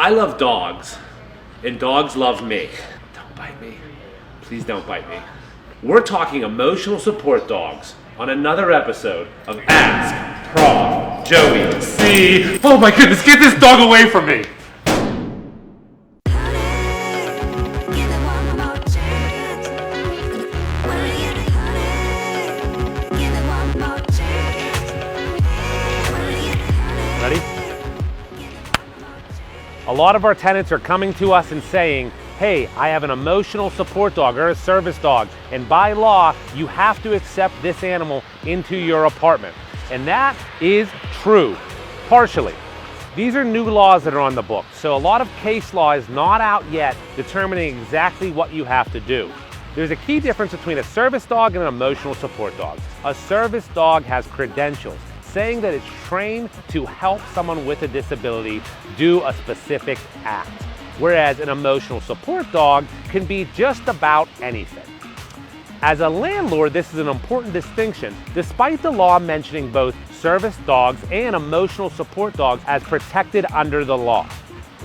I love dogs, and dogs love me. Don't bite me. Please don't bite me. We're talking emotional support dogs on another episode of Ask Prof. Joey C. Oh my goodness, get this dog away from me! Ready? A lot of our tenants are coming to us and saying, hey, I have an emotional support dog or a service dog, and by law, you have to accept this animal into your apartment. And that is true, partially. These are new laws that are on the book, so a lot of case law is not out yet determining exactly what you have to do. There's a key difference between a service dog and an emotional support dog. A service dog has credentials, saying that it's trained to help someone with a disability do a specific act, whereas an emotional support dog can be just about anything. As a landlord, this is an important distinction, despite the law mentioning both service dogs and emotional support dogs as protected under the law.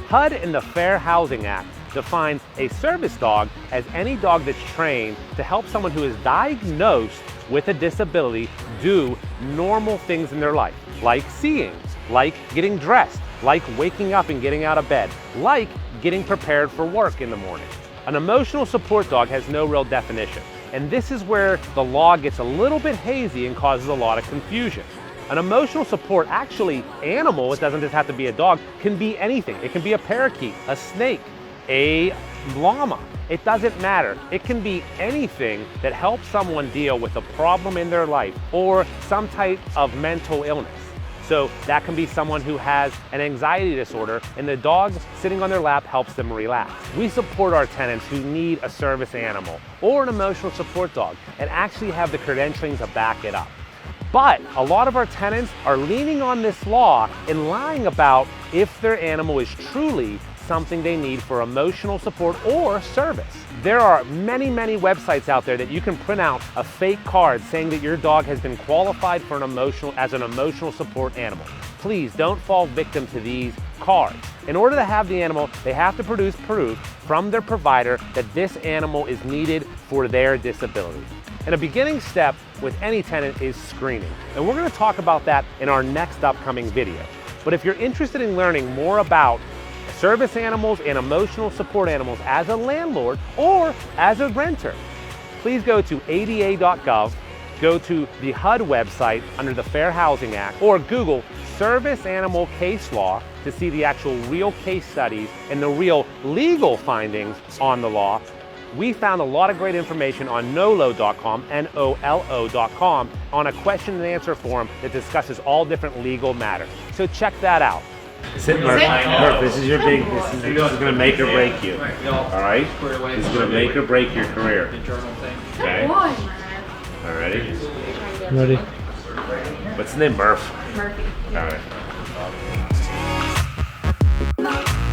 HUD and the Fair Housing Act define a service dog as any dog that's trained to help someone who is diagnosed with a disability do normal things in their life, like seeing, like getting dressed, like waking up and getting out of bed, like getting prepared for work in the morning. An emotional support dog has no real definition, and this is where the law gets a little bit hazy and causes a lot of confusion. An emotional support, actually animal, it doesn't just have to be a dog, can be anything. It can be a parakeet, a snake, a llama. It doesn't matter. It can be anything that helps someone deal with a problem in their life or some type of mental illness. So that can be someone who has an anxiety disorder and the dog sitting on their lap helps them relax. We support our tenants who need a service animal or an emotional support dog and actually have the credentialing to back it up. But a lot of our tenants are leaning on this law and lying about if their animal is truly something they need for emotional support or service. There are many websites out there that you can print out a fake card saying that your dog has been qualified for as an emotional support animal. Please don't fall victim to these cards. In order to have the animal, they have to produce proof from their provider that this animal is needed for their disability. And a beginning step with any tenant is screening. And we're going to talk about that in our next upcoming video. But if you're interested in learning more about service animals and emotional support animals as a landlord or as a renter, please go to ada.gov, go to the HUD website under the Fair Housing Act, or Google service animal case law to see the actual real case studies and the real legal findings on the law. We found a lot of great information on nolo.com, NOLO.com, on a question and answer forum that discusses all different legal matters. So check that out. Sit, Murph. Murph, this is your big, this is going to make or break you. All right? This is going to make or break your career. Okay? All ready? Ready. What's the name, Murph? Murphy. All right.